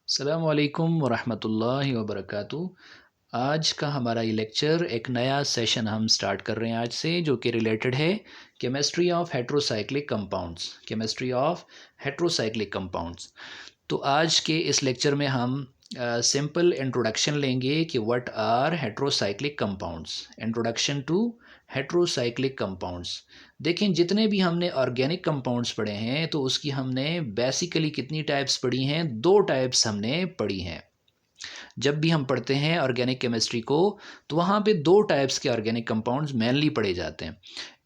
अस्सलामुअलैकुम वरहमतुल्लाहि वबरकातुहू। आज का हमारा ये लेक्चर एक नया सेशन हम स्टार्ट कर रहे हैं आज से, जो कि रिलेटेड है केमिस्ट्री ऑफ हेट्रोसाइक्लिक कंपाउंड्स। तो आज के इस लेक्चर में हम सिंपल इंट्रोडक्शन लेंगे कि what are heterocyclic compounds. Introduction to heterocyclic compounds. देखें, जितने भी हमने ऑर्गेनिक कंपाउंड्स पढ़े हैं तो उसकी हमने बेसिकली कितनी टाइप्स पढ़ी हैं? दो टाइप्स हमने पढ़ी हैं। जब भी हम पढ़ते हैं ऑर्गेनिक केमिस्ट्री को तो वहाँ पे दो टाइप्स के ऑर्गेनिक कंपाउंड्स मेनली पढ़े जाते हैं।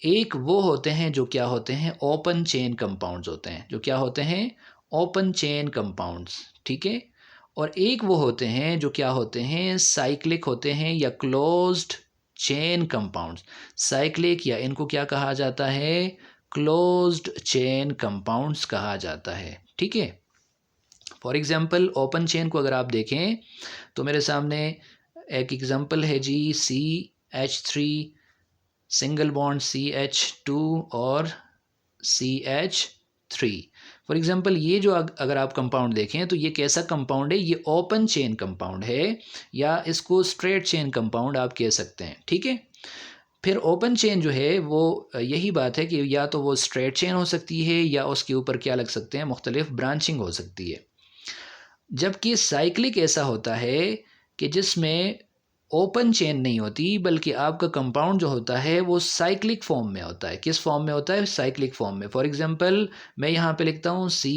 एक वो होते हैं जो क्या होते हैं, ओपन चेन कंपाउंड्स होते हैं, जो क्या होते हैं, ओपन चेन कंपाउंड्स। ठीक है। और एक वो होते हैं जो क्या होते हैं, साइक्लिक होते हैं या क्लोज्ड चेन कंपाउंड्स। साइक्लिक या इनको क्या कहा जाता है, क्लोज्ड चेन कंपाउंड्स कहा जाता है। ठीक है। फॉर एग्जांपल ओपन चेन को अगर आप देखें तो मेरे सामने एक एग्जांपल है जी, CH3 सिंगल बॉन्ड CH2 और CH3। फॉर एग्जांपल ये जो अगर आप कंपाउंड देखें तो ये कैसा कंपाउंड है, ये ओपन चेन कंपाउंड है या इसको स्ट्रेट चेन कंपाउंड आप कह सकते हैं। ठीक है। फिर ओपन चेन जो है वो यही बात है कि या तो वो स्ट्रेट चेन हो सकती है या उसके ऊपर क्या लग सकते हैं, मुख्तलिफ ब्रांचिंग हो सकती है। जबकि साइक्लिक ऐसा होता है कि जिसमें ओपन चेन नहीं होती, बल्कि आपका कंपाउंड जो होता है वो साइक्लिक फॉर्म में होता है। किस फॉर्म में होता है? साइक्लिक फॉर्म में। फॉर एग्जांपल मैं यहाँ पे लिखता हूँ C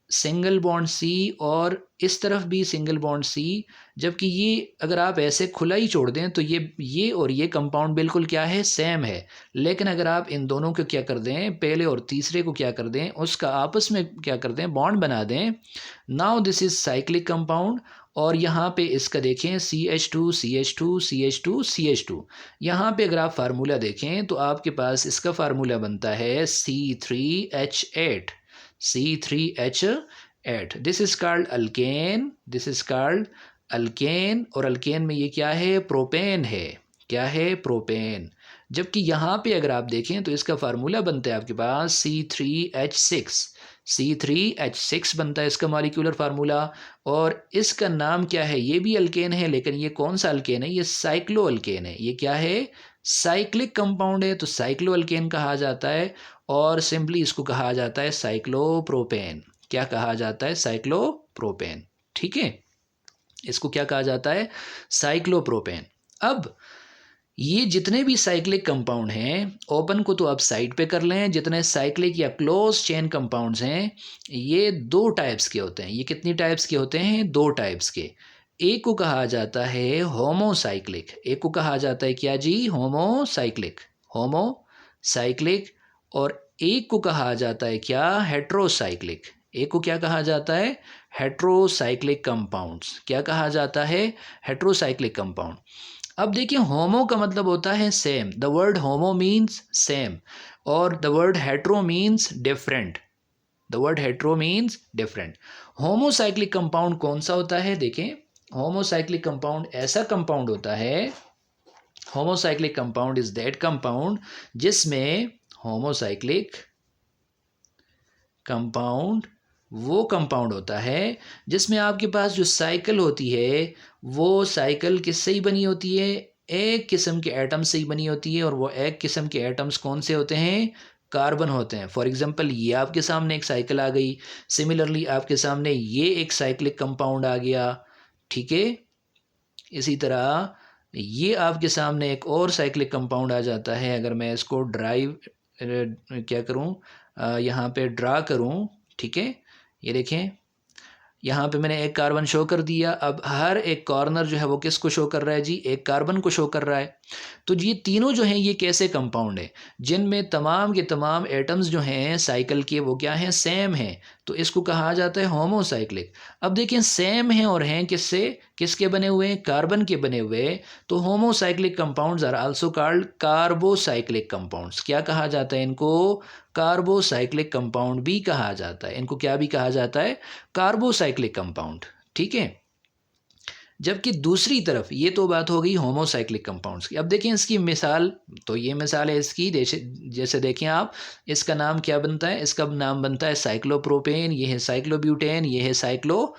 सिंगल बॉन्ड C और इस तरफ भी सिंगल बॉन्ड C। जबकि ये अगर आप ऐसे खुला ही छोड़ दें तो ये और ये कंपाउंड बिल्कुल क्या है, सेम है। लेकिन अगर आप इन दोनों को क्या कर दें, पहले और तीसरे को क्या कर दें, उसका आपस में क्या कर दें, बॉन्ड बना दें, now this is cyclic compound. और यहाँ पे इसका देखें CH2 CH2 CH2 CH2। यहाँ पे अगर आप फार्मूला देखें तो आपके पास इसका फार्मूला बनता है C3H8। C3H8, this is called alkane, this is called alkane. और अल्केन में ये क्या है, प्रोपेन है। क्या है? प्रोपेन। जबकि यहाँ पे अगर आप देखें तो इसका फार्मूला बनता है आपके पास C3H6। C3H6 बनता है इसका मॉलिक्यूलर फार्मूला। और इसका नाम क्या है, ये भी अल्केन है, लेकिन ये कौन सा अल्केन है, ये साइक्लो अल्केन है। ये क्या है, साइक्लिक कंपाउंड है, तो साइक्लो अल्केन कहा जाता है। और सिंपली इसको कहा जाता है साइक्लोप्रोपेन। क्या कहा जाता है? साइक्लोप्रोपेन। ठीक है। इसको क्या कहा जाता है, साइक्लोप्रोपेन। अब ये जितने भी साइक्लिक कंपाउंड हैं, ओपन को तो आप साइड पे कर लें, जितने साइक्लिक या क्लोज चेन कंपाउंड्स हैं ये दो टाइप्स के होते हैं। ये कितनी टाइप्स के होते हैं? दो टाइप्स के। एक को कहा जाता है होमोसाइक्लिक। एक को कहा जाता है क्या जी, होमोसाइक्लिक। होमोसाइक्लिक। और एक को कहा जाता है क्या, हेट्रोसाइक्लिक। एक को क्या कहा जाता है, हेट्रोसाइक्लिक कंपाउंड्स। क्या कहा जाता है, हेट्रोसाइक्लिक कंपाउंड। अब देखिए, होमो का मतलब होता है same. The word homo means same और the word hetero means different. The word hetero means different. Homocyclic compound कौन सा होता है? देखें, होमोसाइक्लिक कंपाउंड ऐसा कंपाउंड होता है, homocyclic compound is that compound जिसमें होमोसाइक्लिक कंपाउंड वो कंपाउंड होता है जिसमें आपके पास जो साइकिल होती है वो साइकिल किससे ही बनी होती है, एक किस्म के एटम से ही बनी होती है। और वो एक किस्म के एटम्स कौन से होते हैं, कार्बन होते हैं। फॉर एग्जांपल ये आपके सामने एक साइकिल आ गई, सिमिलरली आपके सामने ये एक साइक्लिक कंपाउंड आ गया। ठीक है। इसी तरह ये आपके सामने एक और साइक्लिक कंपाउंड आ जाता है। अगर मैं इसको ड्राइव क्या करूं, यहाँ पे ड्रा करूं। ठीक है। ये देखें, यहाँ पे मैंने एक कार्बन शो कर दिया। अब हर एक कॉर्नर जो है वो किसको शो कर रहा है जी, एक कार्बन को शो कर रहा है। तो ये तीनों जो हैं ये कैसे कंपाउंड है, जिनमें तमाम के तमाम एटम्स जो हैं साइकिल के वो क्या हैं, सेम हैं। तो इसको कहा जाता है होमोसाइक्लिक। अब देखें, सेम हैं और हैं किससे, किसके बने हुए हैं, कार्बन के बने हुए। तो homocyclic compounds are also called carbocyclic compounds. क्या कहा जाता है इनको, कार्बोसाइक्लिक कंपाउंड भी कहा जाता है। इनको क्या भी कहा जाता है, कार्बोसाइक्लिक कंपाउंड। ठीक है। जबकि दूसरी तरफ ये तो बात हो गई होमोसाइक्लिक कंपाउंड्स की। अब देखें इसकी मिसाल, तो ये मिसाल है इसकी, जैसे जैसे देखें आप, इसका नाम क्या बनता है, इसका नाम बनता है साइक्लोप्रोपेन, ये है साइक्लोब्यूटेन, ये है साइक्लो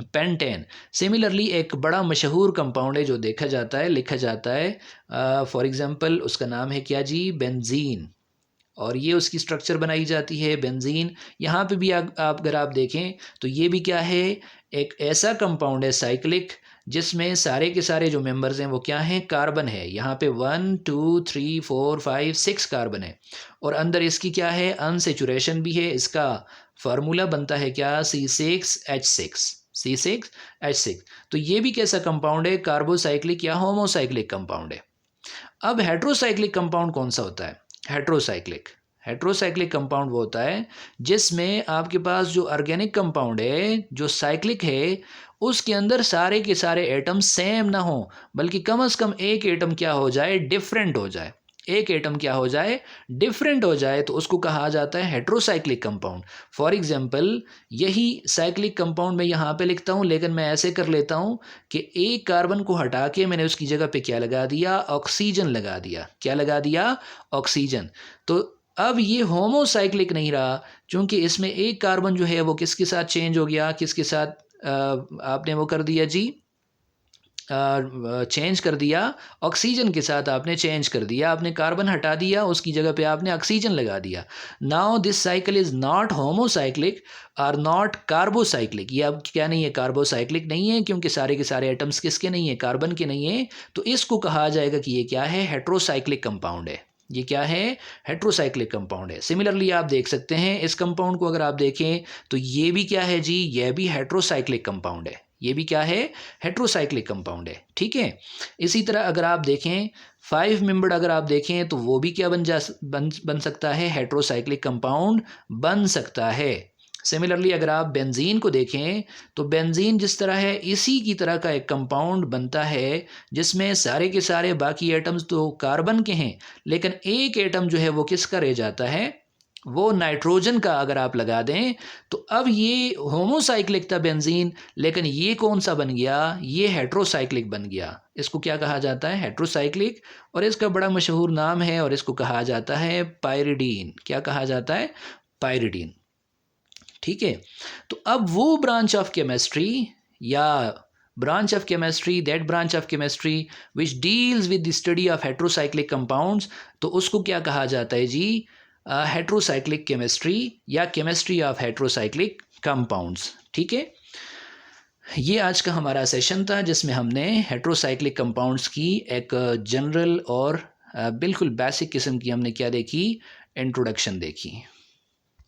पेंटेन। सिमिलरली एक बड़ा मशहूर कंपाउंड है जो देखा जाता है, लिखा जाता है, फॉर एग्ज़ाम्पल उसका नाम है क्या जी, बेंजीन, और ये उसकी स्ट्रक्चर बनाई जाती है बेंजीन। यहाँ पे भी आप अगर आप देखें तो ये भी क्या है, एक ऐसा कंपाउंड है साइक्लिक जिसमें सारे के सारे जो मेंबर्स हैं वो क्या हैं, कार्बन है। यहाँ पे 1 2 3 4 5 6 कार्बन है, और अंदर इसकी क्या है, अनसेचुरेशन भी है। इसका फार्मूला बनता है क्या, C6H6, C6H6। तो ये भी कैसा कंपाउंड है, कार्बोसाइक्लिक या होमोसाइक्लिक कंपाउंड है। अब हेट्रोसाइक्लिक कंपाउंड कौन सा होता है, हेट्रोसाइक्लिक कंपाउंड वो होता है जिसमें आपके पास जो ऑर्गेनिक कंपाउंड है जो साइक्लिक है उसके अंदर सारे के सारे एटम सेम ना हो, बल्कि कम से कम एक एटम क्या हो जाए, डिफरेंट हो जाए। एक एटम क्या हो जाए, डिफरेंट हो जाए, तो उसको कहा जाता है हेट्रोसाइक्लिक कंपाउंड। फॉर एग्जांपल यही साइक्लिक कंपाउंड मैं यहाँ पे लिखता हूँ, लेकिन मैं ऐसे कर लेता हूँ कि एक कार्बन को हटा के मैंने उसकी जगह पे क्या लगा दिया, ऑक्सीजन लगा दिया। क्या लगा दिया, ऑक्सीजन। तो अब ये होमोसाइक्लिक नहीं रहा, क्योंकि इसमें एक कार्बन जो है वो किसके साथ चेंज हो गया, किसके साथ आपने वो कर दिया जी, चेंज कर दिया, ऑक्सीजन के साथ आपने चेंज कर दिया। आपने कार्बन हटा दिया, उसकी जगह पे आपने ऑक्सीजन लगा दिया। Now this cycle is not homocyclic और नॉट कार्बोसाइक्लिक। ये अब क्या नहीं है, कार्बोसाइक्लिक नहीं है, क्योंकि सारे के सारे एटम्स किसके नहीं है, कार्बन के नहीं है। तो इसको कहा जाएगा कि ये क्या है, हेट्रोसाइक्लिक कंपाउंड है। ये क्या है, हेट्रोसाइक्लिक कंपाउंड है। सिमिलरली आप देख सकते हैं इस कंपाउंड को अगर आप देखें तो ये भी क्या है जी, ये भी हेट्रोसाइक्लिक कंपाउंड है। ये भी क्या है, हेट्रोसाइक्लिक कंपाउंड है। ठीक है, इसी तरह अगर आप देखें 5 मेंबर्ड अगर आप देखें तो वो भी क्या बन सकता है, हेट्रोसाइक्लिक कंपाउंड बन सकता है। सिमिलरली अगर आप बेंजीन को देखें तो बेंजीन जिस तरह है इसी की तरह का एक कंपाउंड बनता है जिसमें सारे के सारे बाकी एटम्स तो कार्बन के हैं, लेकिन एक एटम जो है वो किसका रह जाता है, वो नाइट्रोजन का अगर आप लगा दें। तो अब ये होमोसाइक्लिक था बेंजीन, लेकिन ये कौन सा बन गया, ये हेट्रोसाइक्लिक बन गया। इसको क्या कहा जाता है, हेट्रोसाइक्लिक, और इसका बड़ा मशहूर नाम है और इसको कहा जाता है पायरिडीन। क्या कहा जाता है, पायरिडीन। ठीक है, तो अब वो ब्रांच ऑफ केमिस्ट्री या branch of chemistry, that branch of chemistry which deals with the study of heterocyclic compounds, तो उसको क्या कहा जाता है जी, हेट्रोसाइक्लिक केमिस्ट्री या केमिस्ट्री ऑफ हेट्रोसाइक्लिक कंपाउंड्स। ठीक है, ये आज का हमारा सेशन था जिसमें हमने हेट्रोसाइक्लिक कंपाउंड्स की एक जनरल और बिल्कुल बेसिक किस्म की हमने क्या देखी, इंट्रोडक्शन देखी।